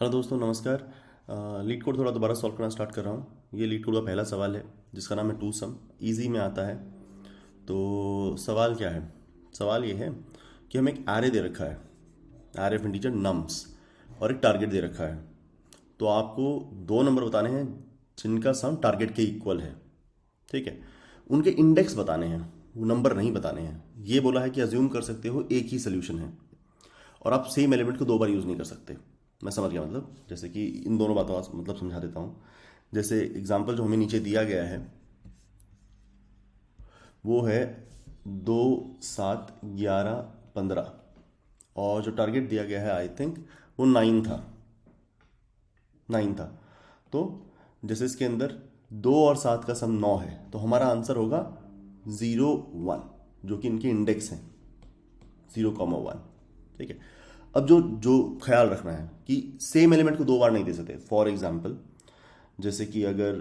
Hello दोस्तों, नमस्कार। Leet code थोड़ा दोबारा सॉल्व करना स्टार्ट कर रहा हूँ। ये लीड कोड का पहला सवाल है जिसका नाम है टू सम। इजी में आता है। तो सवाल क्या है? सवाल ये है कि हमें एक एरे दे रखा है, एरे ऑफ इंटीजर नम्स, और एक टारगेट दे रखा है। तो आपको दो नंबर बताने हैं जिनका सम टारगेट के इक्वल है। ठीक है। उनके इंडेक्स बताने हैं, वो नंबर नहीं बताने हैं। ये बोला है कि अज्यूम कर सकते हो एक ही सोल्यूशन है और आप सेम एलिमेंट को दो बार यूज़ नहीं कर सकते। मैं समझ गया। मतलब जैसे कि इन दोनों बातों का मतलब समझा देता हूँ। जैसे एग्जांपल जो हमें नीचे दिया गया है वो है 2, 7, 11, 15, और जो टारगेट दिया गया है आई थिंक वो 9 था। तो जैसे इसके अंदर 2 और 7 का सम 9 है, तो हमारा आंसर होगा 0, 1, जो कि इनके इंडेक्स हैं 0, 1। ठीक है। अब जो जो ख्याल रखना है कि सेम एलिमेंट को दो बार नहीं दे सकते। फॉर एग्जाम्पल, जैसे कि अगर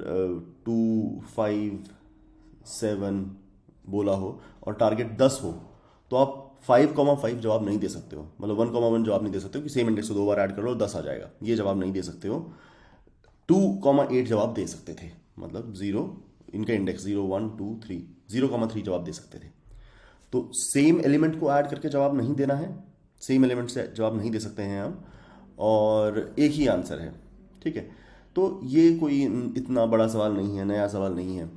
2, 5, 7 बोला हो और टारगेट 10 हो, तो आप 5, 5 जवाब नहीं दे सकते हो। मतलब 1, 1 जवाब नहीं दे सकते हो कि सेम इंडेक्स को दो बार ऐड कर लो 10 आ जाएगा। ये जवाब नहीं दे सकते हो। 2, 8 जवाब दे सकते थे। मतलब 0, इनका इंडेक्स 0, 1, 2, 3, 0, 3 जवाब दे सकते थे। तो सेम एलिमेंट को ऐड करके जवाब नहीं देना है, सेम एलिमेंट से जवाब नहीं दे सकते हैं हम, और एक ही आंसर है। ठीक है। तो ये कोई इतना बड़ा सवाल नहीं है, नया सवाल नहीं है।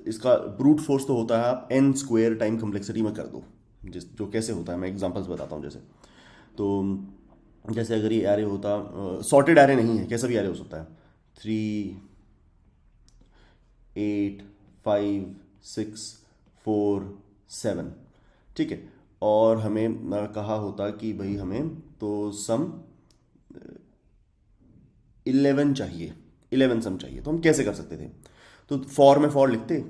इसका ब्रूट फोर्स तो होता है आप एन स्क्वायर टाइम कम्प्लेक्सिटी में कर दो। जिस जो कैसे होता है मैं एग्जांपल्स बताता हूँ। जैसे तो जैसे अगर ये एरे होता, सॉर्टेड एरे नहीं है, कैसा भी एरे हो सकता है, 3, 8, 5, 6, 4, 7। ठीक है। और हमें कहा होता कि भाई हमें तो सम 11 चाहिए, 11 सम चाहिए। तो हम कैसे कर सकते थे? तो फॉर में फॉर लिखते,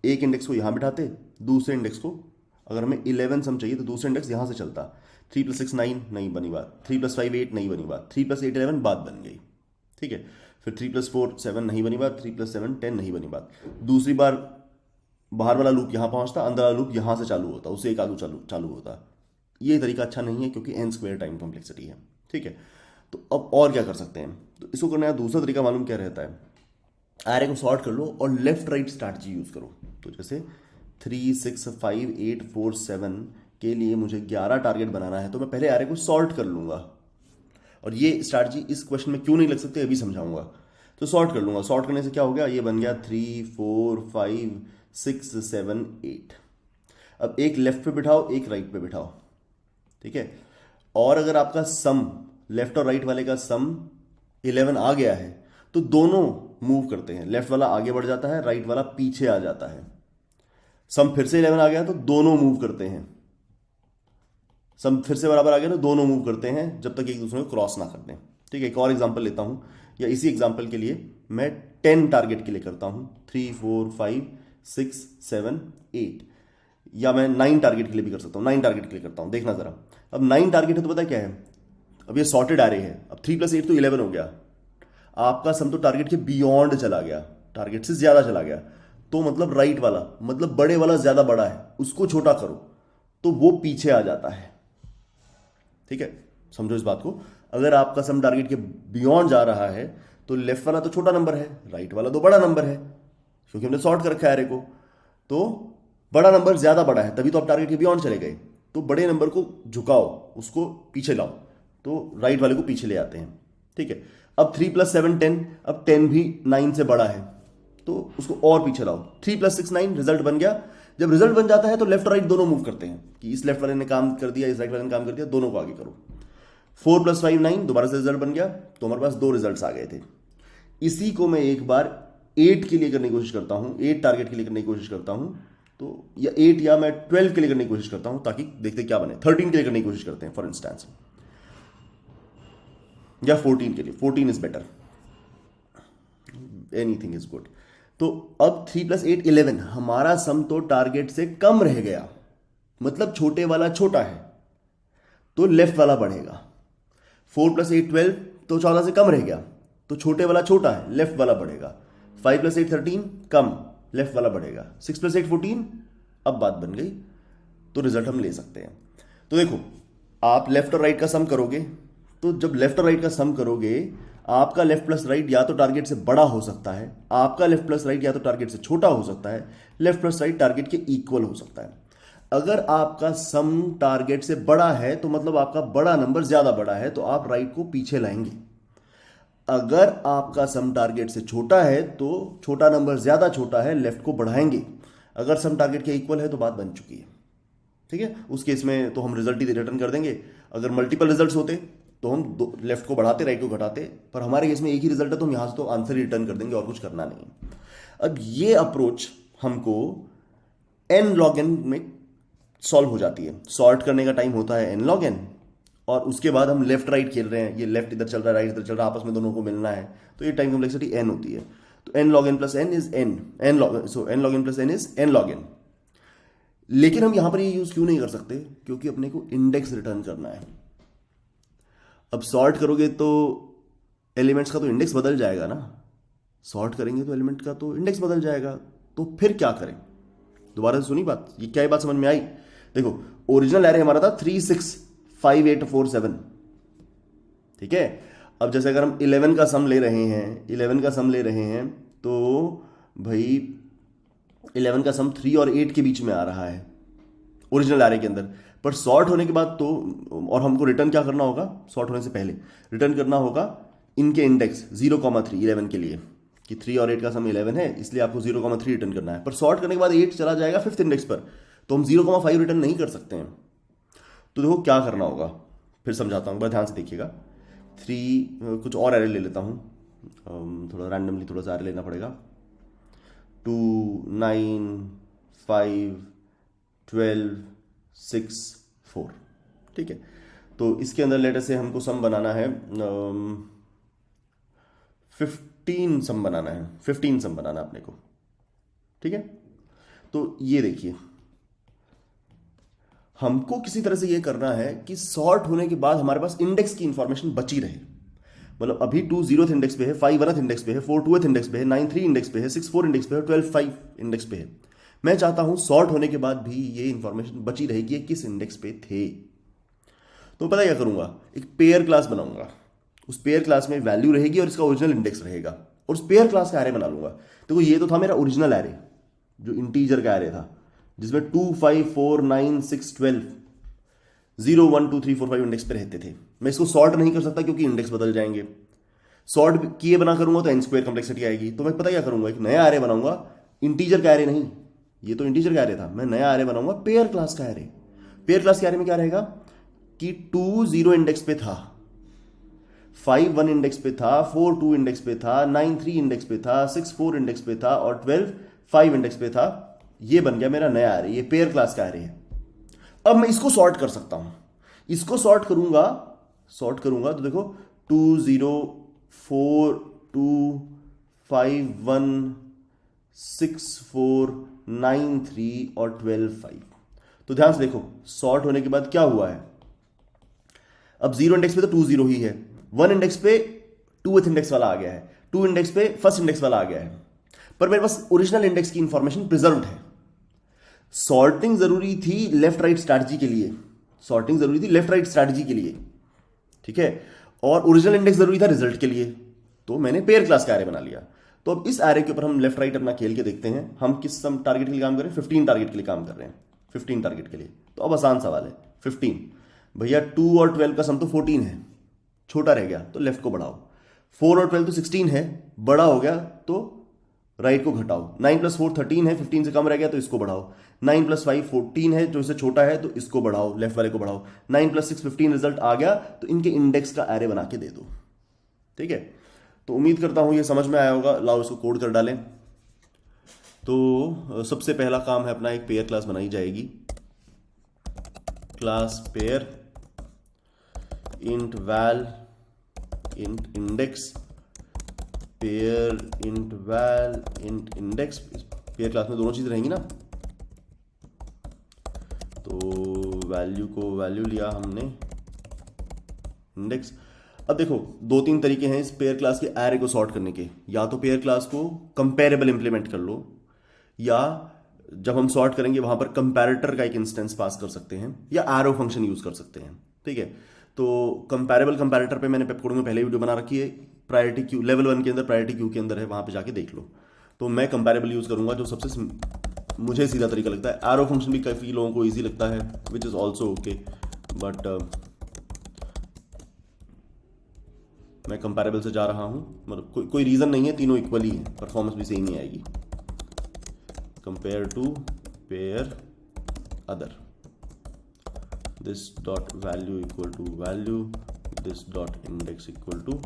एक इंडेक्स को यहाँ बिठाते, दूसरे इंडेक्स को, अगर हमें 11 सम चाहिए तो दूसरा इंडेक्स यहाँ से चलता। 3 + 6 9 नहीं बनी बात, 3 + 5 8 नहीं बनी बात, 3 + 8 11 बात बन गई। ठीक है। फिर 3 + 4 7 नहीं बनी बात, 3 + 7 10 नहीं बनी बात। दूसरी बार बाहर वाला लूप यहाँ पहुंचता, अंदर वाला लूप यहाँ से चालू होता, उससे एक आलू चालू चालू होता। ये तरीका अच्छा नहीं है क्योंकि एन स्क्वायर टाइम कॉम्प्लेक्सिटी है। ठीक है। तो अब और क्या कर सकते हैं? तो इसको करने का दूसरा तरीका मालूम क्या रहता है? एरे को सॉर्ट कर लो और लेफ्ट राइट स्ट्रैटेजी यूज करो। तो जैसे 3, 6, 5, 8, 4, 7 के लिए मुझे 11 टारगेट बनाना है, तो मैं पहले एरे को सॉर्ट कर लूंगा। और ये स्ट्रैटेजी इस क्वेश्चन में क्यों नहीं लग सकती अभी समझाऊंगा। तो सॉर्ट कर लूंगा। सॉर्ट करने से क्या हो गया, ये बन गया 3, 4, 5, 6, 7, 8। अब एक लेफ्ट पे बिठाओ, एक राइट पे बिठाओ। ठीक है। और अगर आपका सम, लेफ्ट और राइट वाले का सम 11 आ गया है, तो दोनों मूव करते हैं। लेफ्ट वाला आगे बढ़ जाता है, राइट वाला पीछे आ जाता है। सम फिर से 11 आ गया तो दोनों मूव करते हैं। सम फिर से बराबर आ गया तो दोनों मूव करते हैं जब तक एक दूसरे को क्रॉस ना कर दें। ठीक है। एक और एग्जांपल लेता हूं, या इसी एग्जांपल के लिए मैं 10 टारगेट के लिए करता हूं, 3, 4, 5, 6, 7, 8। या मैं 9 टारगेट के लिए भी कर सकता हूँ, 9 टारगेट के लिए करता हूँ। देखना जरा, अब 9 टारगेट है तो पता क्या है, अब ये सॉर्टेड आ रहे हैं। अब 3 + 8 तो 11 हो गया। आपका सम तो टारगेट के बियॉन्ड चला गया, टारगेट से ज्यादा चला गया। तो मतलब राइट वाला, मतलब बड़े वाला ज्यादा बड़ा है, उसको छोटा करो तो वो पीछे आ जाता है। ठीक है। समझो इस बात को। अगर आपका सम टारगेट के बियॉन्ड जा रहा है तो लेफ्ट वाला तो छोटा नंबर है, राइट वाला तो बड़ा नंबर है, क्योंकि हमने सॉर्ट कर रखा है एरे को। तो बड़ा नंबर ज्यादा बड़ा है, तभी तो आप टारगेट के बियॉन्ड चले गए। तो बड़े नंबर को झुकाओ, उसको पीछे लाओ, तो राइट वाले को पीछे ले आते हैं। ठीक है। अब 3 + 7 10, अब 10 भी 9 से बड़ा है, तो उसको और पीछे लाओ। 3 + 6 9 रिजल्ट बन गया। जब रिजल्ट बन जाता है तो लेफ्ट राइट दोनों मूव करते हैं कि इस लेफ्ट वाले ने काम कर दिया, इस राइट वाले ने काम कर दिया, दोनों को आगे करो। 4 + 5 9, दोबारा से रिजल्ट बन गया, तो हमारे पास दो रिजल्ट आ गए थे। इसी को मैं एक बार 8 के लिए करने की कोशिश करता हूं, 8 टारगेट के लिए करने की कोशिश करता हूं। तो या 8 या मैं 12 के लिए करने की कोशिश करता हूं, ताकि देखते क्या बने। 13 के लिए करने की कोशिश करते हैं फॉर इंस्टेंस, या 14 के लिए। 14 is better, anything is good. तो अब 3 + 8 11, हमारा सम तो टारगेट से कम रह गया। मतलब छोटे वाला छोटा है तो लेफ्ट वाला बढ़ेगा। 4 + 8 12, तो 14 से कम रह गया, तो छोटे वाला छोटा है, लेफ्ट वाला बढ़ेगा। 5 + 8 13, कम, लेफ्ट वाला बढ़ेगा। 6 + 8 14, अब बात बन गई, तो रिजल्ट हम ले सकते हैं। तो देखो, आप लेफ्ट और राइट का सम करोगे तो जब लेफ्ट और राइट का सम करोगे, आपका लेफ्ट प्लस राइट या तो टारगेट से बड़ा हो सकता है, आपका लेफ्ट प्लस राइट या तो टारगेट से छोटा हो सकता है, लेफ्ट प्लस राइट टारगेट के इक्वल हो सकता है। अगर आपका सम टारगेट से बड़ा है तो मतलब आपका बड़ा नंबर ज्यादा बड़ा है, तो आप राइट को पीछे लाएंगे। अगर आपका सम टारगेट से छोटा है तो छोटा नंबर ज्यादा छोटा है, लेफ्ट को बढ़ाएंगे। अगर सम टारगेट के इक्वल है तो बात बन चुकी है। ठीक है, उस केस में तो हम रिजल्ट ही रिटर्न कर देंगे। अगर मल्टीपल रिजल्ट्स होते तो हम लेफ्ट को बढ़ाते राइट को घटाते, पर हमारे केस में एक ही रिजल्ट है तो हम यहां से तो आंसर ही रिटर्न कर देंगे और कुछ करना नहीं। अब ये अप्रोच हमको एन लॉग एन में सॉल्व हो जाती है। सॉर्ट करने का टाइम होता है एन लॉग एन, और उसके बाद हम लेफ्ट राइट खेल रहे हैं, ये लेफ्ट इधर चल रहा है राइट इधर चल रहा है, आपस में दोनों को मिलना है, तो ये टाइम कॉम्प्लेक्सिटी एन होती है। तो n log n plus n is n log, so n log n plus n is n log n. लेकिन हम यहां पर ये यूज क्यों नहीं कर सकते? क्योंकि अपने को इंडेक्स रिटर्न करना है। अब सॉर्ट करोगे तो एलिमेंट्स का तो इंडेक्स बदल जाएगा ना, सॉर्ट करेंगे तो एलिमेंट का तो इंडेक्स बदल जाएगा, तो फिर क्या करें? दोबारा से सुनी बात, ये क्या बात समझ में आई? देखो, ओरिजिनल एरे हमारा था 3 6 5 8 4 7, ठीक है। अब जैसे अगर हम 11 का सम ले रहे हैं, 11 का सम ले रहे हैं, तो भाई 11 का सम 3 और 8 के बीच में आ रहा है ओरिजिनल एरे के अंदर। पर सॉर्ट होने के बाद तो, और हमको रिटर्न क्या करना होगा? सॉर्ट होने से पहले रिटर्न करना होगा इनके इंडेक्स 0,3 11 के लिए, कि 3 और 8 का सम 11 है, इसलिए आपको 0,3 रिटर्न करना है। पर सॉर्ट करने के बाद 8 चला जाएगा 5th इंडेक्स पर, तो हम 0,5 रिटर्न नहीं कर सकते हैं। तो देखो क्या करना होगा, फिर समझाता हूँ, बड़ा ध्यान से देखिएगा। 3 कुछ और एरे ले लेता हूँ, थोड़ा रैंडमली थोड़ा सा एरे लेना पड़ेगा। 2 9 5 12 6 4, ठीक है। तो इसके अंदर लेटर से हमको सम बनाना है 15 सम बनाना है, 15 सम बनाना अपने को, ठीक है। तो ये देखिए, हमको किसी तरह से ये करना है कि सॉर्ट होने के बाद हमारे पास इंडेक्स की इंफॉर्मेशन बची रहे। मतलब अभी 2 0th इंडेक्स पे है, 5 1th इंडेक्स पे है, 4 2th इंडेक्स पे है, 9 3 इंडेक्स पे है, 6 4 इंडेक्स पे है, 12 5 इंडेक्स पे है। मैं चाहता हूं सॉर्ट होने के बाद भी ये इंफॉर्मेशन बची रहेगी किस इंडेक्स पे थे। तो पता क्या करूंगा, एक पेयर क्लास बनाऊंगा, उस पेयर क्लास में वैल्यू रहेगी और इसका ओरिजिनल इंडेक्स रहेगा, और उस पेयर क्लास का एरे बना लूंगा। देखो ये तो था मेरा ओरिजिनल एरे, जो इंटीजर का एरे था, जिसमें 2 5 4 9 6 12 0 1 2 3 4 5 इंडेक्स पे रहते थे। मैं इसको सॉर्ट नहीं कर सकता क्योंकि इंडेक्स बदल जाएंगे। सॉर्ट किए बना करूंगा तो एन स्क्वायर कॉम्प्लेक्सिटी आएगी। तो मैं पता क्या करूंगा, एक नया एरे बनाऊंगा, इंटीजर का एरे नहीं, ये तो इंटीजर का एरे था, मैं नया एरे बनाऊंगा पेयर क्लास का एरे। पेयर क्लास के एरे में क्या रहेगा कि 2 0 इंडेक्स पे था, 5 1 इंडेक्स पे था, 4 2 इंडेक्स पे था, 9 3 इंडेक्स पे था, 6 4 इंडेक्स पे था, और 12 5 इंडेक्स पे था। ये बन गया मेरा नया एरे, ये पेयर क्लास का एरे है। अब मैं इसको सॉर्ट कर सकता हूं, इसको सॉर्ट करूंगा तो देखो 2 0 4 2 5 1 6 4 9 3 और 12 5। तो ध्यान से देखो, सॉर्ट होने के बाद क्या हुआ है। अब 0 इंडेक्स पे तो 2 0 ही है, 1 इंडेक्स पे 2th इंडेक्स वाला आ गया है, 2 इंडेक्स पे 1st इंडेक्स वाला आ गया है, पर मेरे पास ओरिजिनल इंडेक्स की इंफॉर्मेशन प्रिजर्व्ड है। सॉर्टिंग जरूरी थी लेफ्ट राइट स्ट्रैटेजी के लिए, सॉर्टिंग जरूरी थी लेफ्ट राइट स्ट्रैटेजी के लिए, ठीक है, और ओरिजिनल इंडेक्स जरूरी था रिजल्ट के लिए। तो मैंने पेयर क्लास का एरे बना लिया। तो अब इस एरे के ऊपर हम लेफ्ट राइट अपना खेल के देखते हैं, हम किस सम टारगेट के लिए काम कर रहे हैं, 15 टारगेट के लिए काम कर रहे हैं, 15 टारगेट के लिए। तो अब आसान सवाल है, 15 भैया 2 और 12 का सम तो 14 है, छोटा रह गया तो लेफ्ट को बढ़ाओ, 4 और 12 तो 16 है, बड़ा हो गया तो राइट को घटाओ, 9 + 4 13 है, 15 से कम रह गया तो इसको बढ़ाओ, 9 + 5 14 है, जो इससे छोटा है तो इसको बढ़ाओ, लेफ्ट वाले को बढ़ाओ, 9 + 6 15 रिजल्ट आ गया, तो इनके इंडेक्स का एरे बना के दे दो, ठीक है। तो उम्मीद करता हूं ये समझ में आया होगा। लाओ इसको कोड कर डालें। तो सबसे पहला काम है अपना, एक पेयर क्लास बनाई जाएगी, class pair int val int index, pair int val int index. Pair class में दोनों चीज रहेंगी ना, तो वैल्यू को वैल्यू लिया हमने, इंडेक्स। अब देखो 2-3 तरीके हैं इस पेयर क्लास के एरे को सॉर्ट करने के, या तो पेयर क्लास को कंपेरेबल इंप्लीमेंट कर लो, या जब हम सॉर्ट करेंगे वहां पर कंपैरेटर का एक इंस्टेंस पास कर सकते हैं, या एरो फंक्शन यूज कर सकते हैं, ठीक है। तो कंपैरेबल कंपैरेटर पे मैंने पेपकोड में पहले वीडियो बना रखी है, प्रायोरिटी क्यू लेवल 1 के अंदर प्रायोरिटी क्यू के अंदर है, वहाँ पे जाके देख लो। तो मैं कंपैरेबल यूज़ करूँगा, जो सबसे मुझे सीधा तरीका लगता है। एरो फंक्शन भी काफ़ी लोगों को ईजी लगता है, which is also okay, but मैं कंपैरेबल से जा रहा हूँ। मतलब कोई रीज़न नहीं है, तीनों इक्वली है, परफॉर्मेंस भी सेम ही आएगी। Compare to pair other, this dot value equal to value, this dot index equal to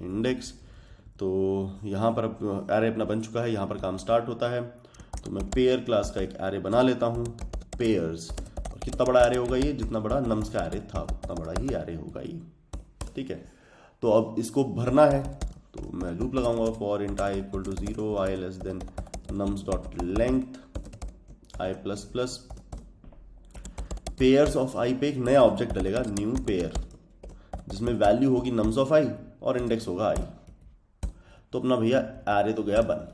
index. तो यहाँ पर अब एरे अपना बन चुका है, यहाँ पर काम स्टार्ट होता है। तो मैं पेयर क्लास का एक एरे बना लेता हूँ, पेयर्स। और कितना बड़ा एरे होगा ये, जितना बड़ा नम्स का एरे था उतना बड़ा ही एरे होगा ये, ठीक है। तो अब इसको भरना है, तो मैं लूप लगाऊंगा, for int I equal to 0, I less than nums dot length I plus plus. Pairs of I पे एक नया ऑब्जेक्ट डलेगा, न्यू पेयर, जिसमें वैल्यू होगी नम्स ऑफ आई और इंडेक्स होगा आई। तो अपना भैया एरे तो गया बन।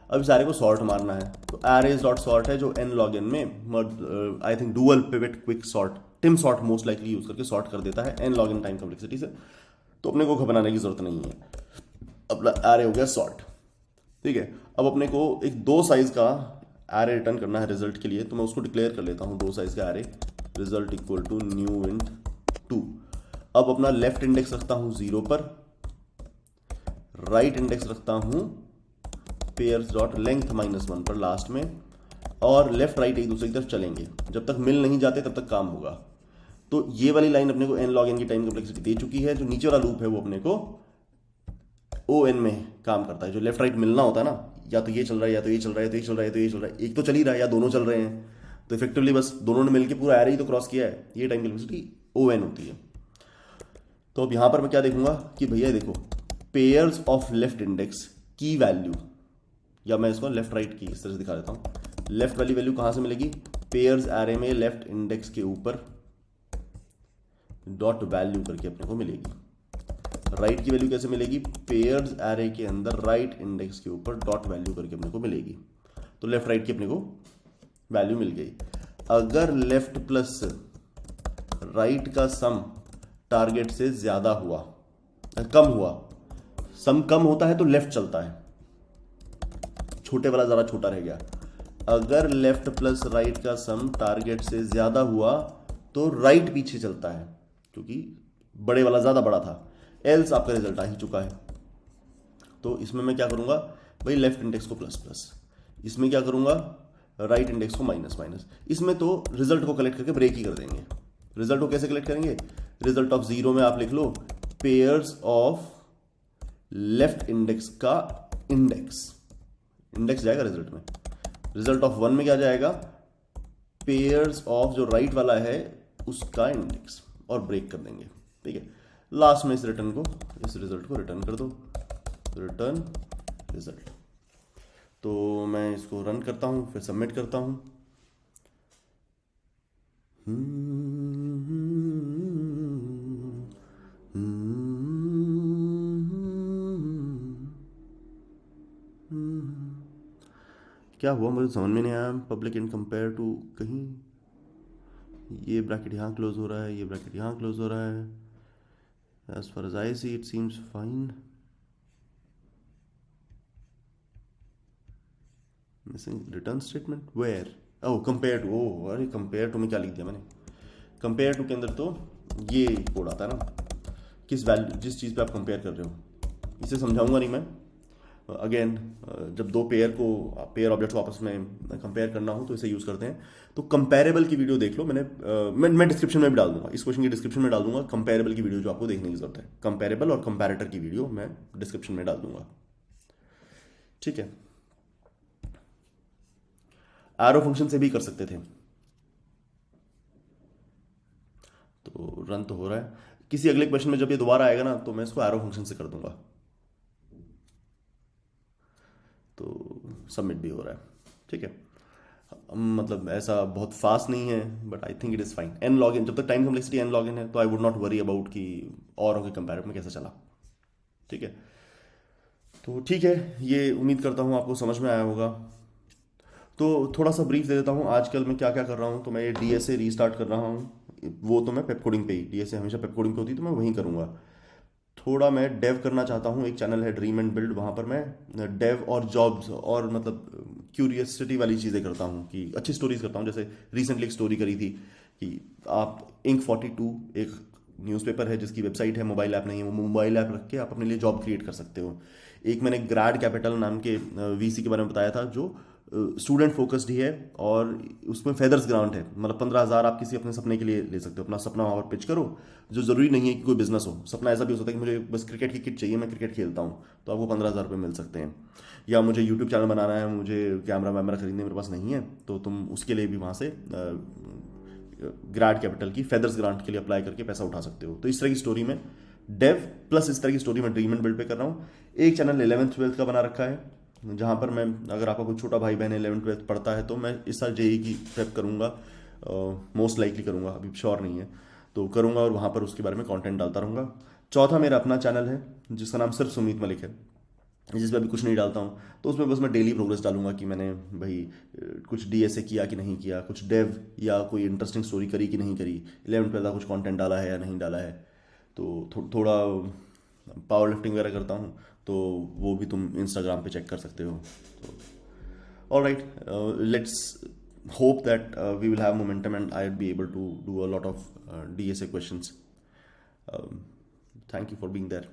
अब इस एरे को सॉर्ट मारना है, तो एरेज डॉट सॉर्ट है जो n log n में I think dual pivot quick sort, Tim sort most likely use करके सॉर्ट कर देता है n log n time complexity से। तो अपने को बनाने की जरूरत नहीं है, अपना एरे हो गया सॉर्ट, ठीक है। अब अपने को एक 2 साइज का एरे रिटर्न करना है रिजल्ट के लिए, तो मैं उसको डिक्लेयर कर लेता हूँ 2 साइज का array, result equal to new int 2। अब अपना लेफ्ट इंडेक्स रखता हूँ 0 पर, राइट इंडेक्स रखता हूँ पेयर्स डॉट लेंथ -1 पर लास्ट में, और लेफ्ट राइट एक दूसरे की तरफ चलेंगे, जब तक मिल नहीं जाते तब तक काम होगा। तो ये वाली लाइन अपने को n log n की टाइम कॉम्प्लेक्सिटी दे चुकी है। जो नीचे वाला लूप है वो अपने को o n में काम करता है, जो लेफ्ट राइट मिलना होता है ना, या तो ये चल रहा है, या तो ये चल रहा है, तो ये चल रहा है, तो ये चल रहा है, एक तो चल ही रहा है, या दोनों चल रहे हैं, तो इफेक्टिवली बस दोनों ने मिलकर पूरा एरे ही तो क्रॉस किया है, ये टाइम कॉम्प्लेक्सिटी o n होती है। तो अब यहां पर मैं क्या देखूंगा कि भैया देखो, पेयर्स ऑफ लेफ्ट इंडेक्स की वैल्यू, या मैं इसको लेफ्ट राइट की इस तरह से दिखा देता हूं। लेफ्ट वाली वैल्यू कहां से मिलेगी, पेयर्स एरे में लेफ्ट इंडेक्स के ऊपर डॉट वैल्यू करके अपने को मिलेगी। राइट की वैल्यू कैसे मिलेगी, पेयर्स एरे के अंदर राइट इंडेक्स के ऊपर डॉट वैल्यू करके अपने को मिलेगी। तो लेफ्ट राइट की अपने को वैल्यू मिल गई। अगर लेफ्ट प्लस राइट का सम टारगेट से ज्यादा हुआ, कम हुआ, सम कम होता है तो लेफ्ट चलता है, छोटे वाला ज़रा छोटा रह गया। अगर लेफ्ट प्लस राइट का सम टारगेट से ज़्यादा हुआ तो राइट पीछे चलता है, क्योंकि बड़े वाला ज़्यादा बड़ा था। एल्स आपका रिजल्ट आ ही चुका है। तो इसमें मैं क्या करूँगा भाई, लेफ्ट इंडेक्स को प्लस प्लस, इसमें क्या करूँगा राइट इंडेक्स को माइनस माइनस। इसमें तो रिजल्ट को कलेक्ट करके ब्रेक ही कर देंगे। रिजल्ट को कैसे कलेक्ट करेंगे, रिजल्ट ऑफ 0 में आप लिख लो पेयर्स ऑफ लेफ्ट इंडेक्स का इंडेक्स, इंडेक्स जाएगा रिजल्ट में। रिजल्ट ऑफ 1 में क्या जाएगा, पेयर्स ऑफ जो राइट वाला है उसका इंडेक्स, और ब्रेक कर देंगे, ठीक है। लास्ट में इस रिजल्ट को रिटर्न कर दो, रिटर्न रिजल्ट। तो मैं इसको रन करता हूं, फिर सबमिट करता हूं। क्या हुआ मुझे समझ में नहीं आया। पब्लिक इन कंपेयर टू, कहीं ये ब्रैकेट यहाँ क्लोज हो रहा है, ये ब्रैकेट यहाँ क्लोज हो रहा है। As far as I see it seems fine. Missing return statement where, oh compare to, oh अरे कंपेयर टू में क्या लिख दिया मैंने। कंपेयर टू के अंदर तो ये कोड आता है ना, किस वैल्यू, जिस चीज़ पे आप कंपेयर कर रहे हो। इसे समझाऊंगा नहीं मैं। अगेन जब 2 पेयर ऑब्जेक्ट को आपस में कंपेयर करना हो तो इसे यूज़ करते हैं। तो कंपेरेबल की वीडियो देख लो, मैं डिस्क्रिप्शन में भी डाल दूंगा, इस क्वेश्चन की डिस्क्रिप्शन में डाल दूंगा कंपेरेबल की वीडियो जो आपको देखने की जरूरत है। कंपेरेबल और कंपैरेटर की वीडियो मैं डिस्क्रिप्शन में डाल दूंगा, ठीक है। एरो फंक्शन से भी कर सकते थे। तो रन तो हो रहा है। किसी अगले क्वेश्चन में जब ये दोबारा आएगा ना तो मैं इसको एरो फंक्शन से कर दूंगा। तो सबमिट भी हो रहा है, ठीक है। मतलब ऐसा बहुत फास्ट नहीं है, but I think it is fine. n log n, जब तक time complexity n log n है तो I would not worry about कि औरों के कंपेरिजन में कैसा चला, ठीक है। तो ठीक है, ये उम्मीद करता हूँ आपको समझ में आया होगा। तो थोड़ा सा ब्रीफ दे देता हूँ आजकल मैं क्या क्या कर रहा हूँ। तो मैं ये DSA रीस्टार्ट कर रहा हूँ, वो तो मैं पेप कोडिंग पे ही, डीएसए हमेशा पेप कोडिंग पे होती है तो मैं वहीं करूँगा। थोड़ा मैं डेव करना चाहता हूँ, एक चैनल है ड्रीम एंड बिल्ड, वहाँ पर मैं डेव और जॉब्स और मतलब क्यूरियसिटी वाली चीज़ें करता हूँ, कि अच्छी स्टोरीज करता हूँ। जैसे रिसेंटली एक स्टोरी करी थी कि आप इंक 42 एक न्यूज़पेपर है जिसकी वेबसाइट है, मोबाइल ऐप नहीं है, वो मोबाइल ऐप रख के आप अपने लिए जॉब क्रिएट कर सकते हो। एक मैंने ग्रैड कैपिटल नाम के वीसी के बारे में बताया था, जो स्टूडेंट फोकस्ड ही है और उसमें फेदर्स ग्रांट है, मतलब 15,000 आप किसी अपने सपने के लिए ले सकते हो, अपना सपना वहाँ पर पिच करो। जो ज़रूरी नहीं है कि कोई बिजनेस हो, सपना ऐसा भी हो सकता है कि मुझे बस क्रिकेट की किट चाहिए, मैं क्रिकेट खेलता हूँ, तो आपको 15,000 रुपये मिल सकते हैं। या मुझे यूट्यूब चैनल बनाना है, मुझे कैमरा वैमरा खरीदने मेरे पास नहीं है, तो तुम उसके लिए भी वहाँ से ग्रैड कैपिटल की फेदर्स ग्रांट के लिए अप्लाई करके पैसा उठा सकते हो। तो इस तरह की स्टोरी में डेव प्लस इस तरह की स्टोरी में ड्रीम एंड बिल्ड पे कर रहा हूँ। एक चैनल 11th 12th का बना रखा है, जहाँ पर मैं, अगर आपका कोई छोटा भाई बहन 11th 12th पढ़ता है तो मैं इस साल जेई की प्रेप करूँगा, मोस्ट लाइकली करूँगा, अभी श्योर नहीं है, तो करूँगा और वहाँ पर उसके बारे में कंटेंट डालता रहूँगा। चौथा मेरा अपना चैनल है जिसका नाम सिर्फ सुमीत मलिक है, जिसमें अभी कुछ नहीं डालता हूँ, तो उसमें बस मैं डेली प्रोग्रेस डालूंगा कि मैंने भाई कुछ डीएसए किया कि नहीं किया, कुछ डेव या कोई इंटरेस्टिंग स्टोरी करी कि नहीं करी, 11th 12th का कुछ कंटेंट डाला है या नहीं डाला है। तो थोड़ा पावर लिफ्टिंग वगैरह करता हूँ, तो वो भी तुम इंस्टाग्राम पे चेक कर सकते हो। तो all right, let's hope that we will have momentum and I'd be able to do a lot of DSA questions. Thank you for being there.